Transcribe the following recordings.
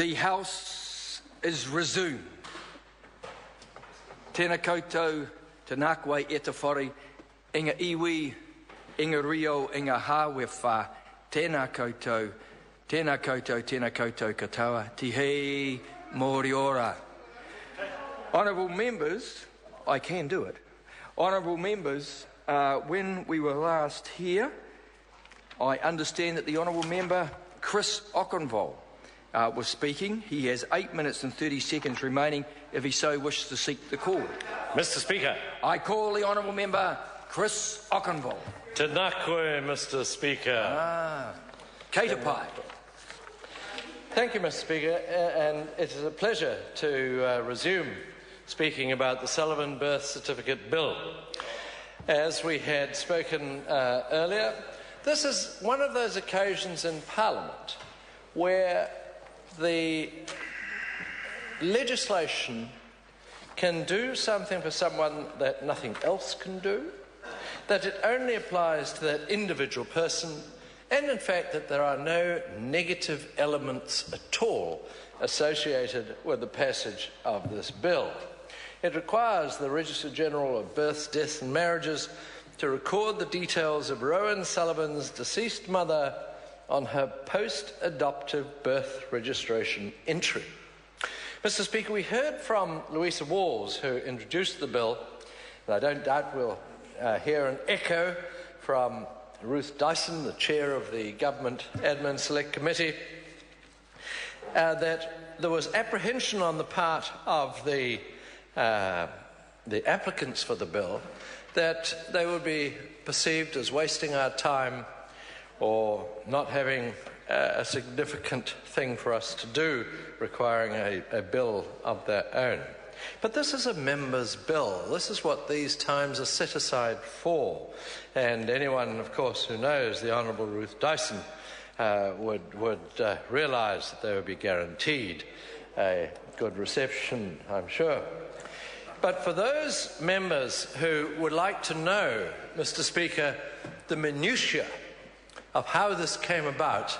The House is resumed. Tēnā koutou, te nākuai e te whare, inga iwi, inga rio, inga hāwe whā, tēnā koutou, tēnā koutou, tēnā koutou katoa, tihei mōri ora. Honourable members, I can do it. Honourable members, when we were last here, I understand that the Honourable Member Chris Okenvold was speaking. He has 8 minutes and 30 seconds remaining if he so wishes to seek the call. Mr. Speaker. I call the Honourable Member Chris Okenvold. Tēnā koe, Mr. Speaker. Kei te pai. Thank you, Mr. Speaker, and it is a pleasure to resume speaking about the Sullivan Birth Certificate Bill. As we had spoken earlier, this is one of those occasions in Parliament where the legislation can do something for someone that nothing else can do, that it only applies to that individual person, and in fact that there are no negative elements at all associated with the passage of this bill. It requires the Registrar General of Births, Deaths and Marriages to record the details of Rowan Sullivan's deceased mother on her post-adoptive birth registration entry. Mr. Speaker, we heard from Louisa Walls, who introduced the bill, and I don't doubt we'll hear an echo from Ruth Dyson, the chair of the Government Admin Select Committee, that there was apprehension on the part of the applicants for the bill that they would be perceived as wasting our time or not having a significant thing for us to do, requiring a bill of their own. But this is a member's bill. This is what these times are set aside for. And anyone, of course, who knows the Honourable Ruth Dyson would realise that they would be guaranteed a good reception, I'm sure. But for those members who would like to know, Mr. Speaker, the minutiae of how this came about,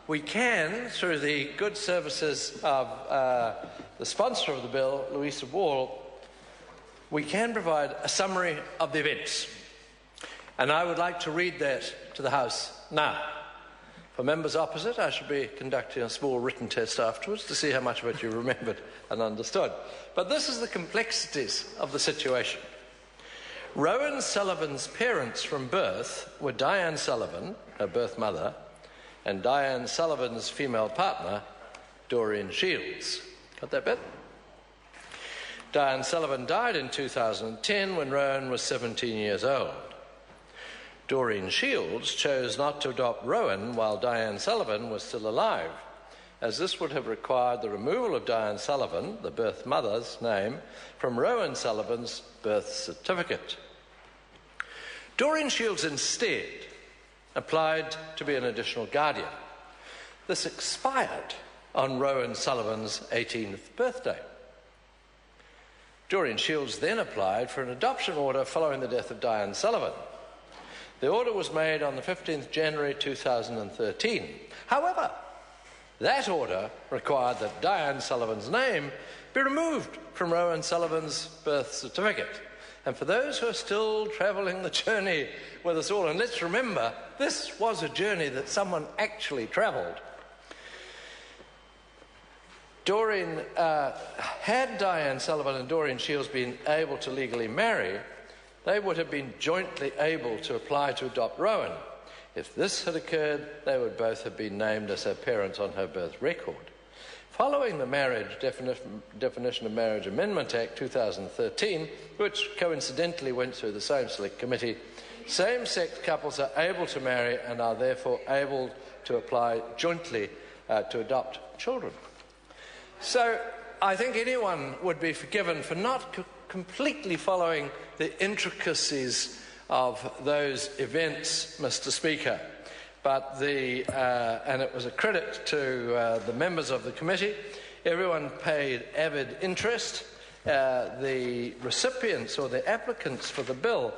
we can, through the good services of the sponsor of the bill, Louisa Wall, we can provide a summary of the events. And I would like to read that to the House now. For members opposite, I shall be conducting a small written test afterwards to see how much of it you remembered and understood. But this is the complexities of the situation. Rowan Sullivan's parents from birth were Diane Sullivan, her birth mother, and Diane Sullivan's female partner, Doreen Shields. Got that bit? Diane Sullivan died in 2010 when Rowan was 17 years old. Doreen Shields chose not to adopt Rowan while Diane Sullivan was still alive, as this would have required the removal of Diane Sullivan, the birth mother's name, from Rowan Sullivan's birth certificate. Doreen Shields instead applied to be an additional guardian. This expired on Rowan Sullivan's 18th birthday. Doreen Shields then applied for an adoption order following the death of Diane Sullivan. The order was made on the 15th January 2013. However, that order required that Diane Sullivan's name be removed from Rowan Sullivan's birth certificate. And for those who are still travelling the journey with us all, and let's remember, this was a journey that someone actually travelled. Had Diane Sullivan and Doreen Shields been able to legally marry, they would have been jointly able to apply to adopt Rowan. If this had occurred, they would both have been named as her parents on her birth record. Following the Marriage Definition of Marriage Amendment Act 2013, which coincidentally went through the same select committee, same-sex couples are able to marry and are therefore able to apply jointly to adopt children. So I think anyone would be forgiven for not completely following the intricacies of those events, Mr. Speaker. But and it was a credit to the members of the committee. Everyone paid avid interest. The recipients or the applicants for the bill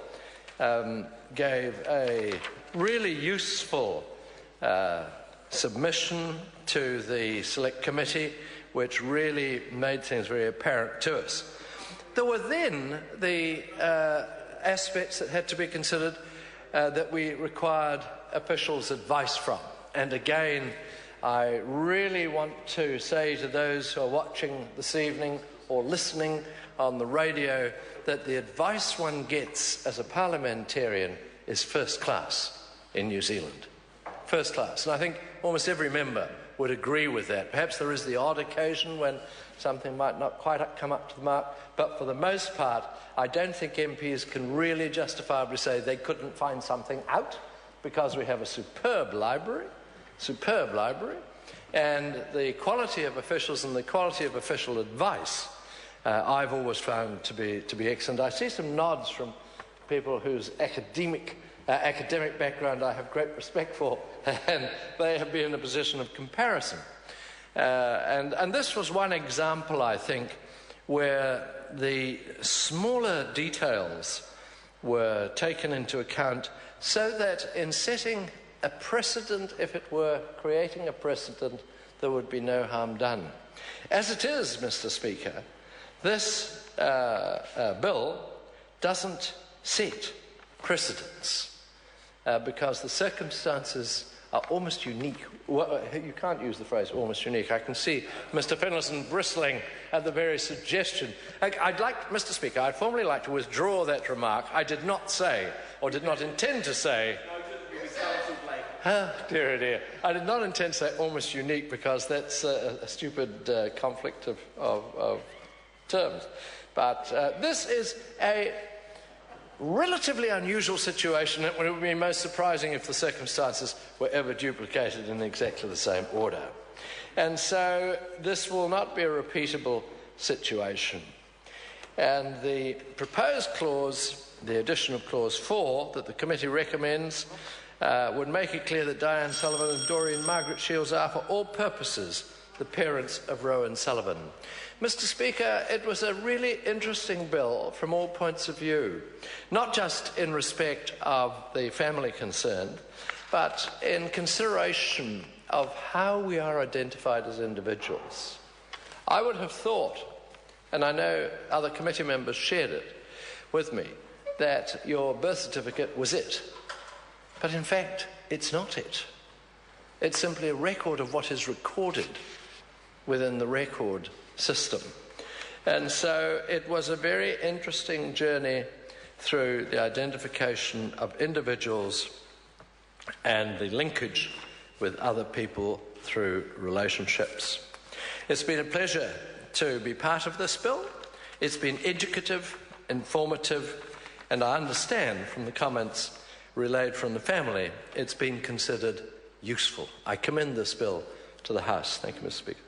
gave a really useful submission to the Select Committee, which really made things very apparent to us. There were then the aspects that had to be considered that we required officials' advice from. And again, I really want to say to those who are watching this evening or listening on the radio that the advice one gets as a parliamentarian is first class in New Zealand. First class. And I think almost every member would agree with that. Perhaps there is the odd occasion when something might not quite come up to the mark, but for the most part, I don't think MPs can really justifiably say they couldn't find something out, because we have a superb library, and the quality of officials and the quality of official advice I've always found to be excellent. I see some nods from people whose academic background I have great respect for, and they have been in a position of comparison. And this was one example, I think, where the smaller details were taken into account so that in setting a precedent, if it were creating a precedent, there would be no harm done. As it is, Mr. Speaker, this bill doesn't set precedents because the circumstances are almost unique. Well, you can't use the phrase almost unique. I can see Mr. Finlayson bristling at the very suggestion. Mr. Speaker, I'd formally like to withdraw that remark. I did not say, or did not intend to say, dear, dear. I did not intend to say almost unique because that's a stupid conflict of terms. But this is a relatively unusual situation, and it would be most surprising if the circumstances were ever duplicated in exactly the same order. And so this will not be a repeatable situation. And the proposed clause, the addition of clause 4 that the committee recommends, would make it clear that Diane Sullivan and Doreen Margaret Shields are, for all purposes, the parents of Rowan Sullivan. Mr. Speaker, it was a really interesting bill from all points of view, not just in respect of the family concerned, but in consideration of how we are identified as individuals. I would have thought, and I know other committee members shared it with me, that your birth certificate was it. But in fact, it's not it. It's simply a record of what is recorded within the record system. And so it was a very interesting journey through the identification of individuals and the linkage with other people through relationships. It's been a pleasure to be part of this bill. It's been educative, informative, and I understand from the comments relayed from the family, it's been considered useful. I commend this bill to the House. Thank you, Mr. Speaker.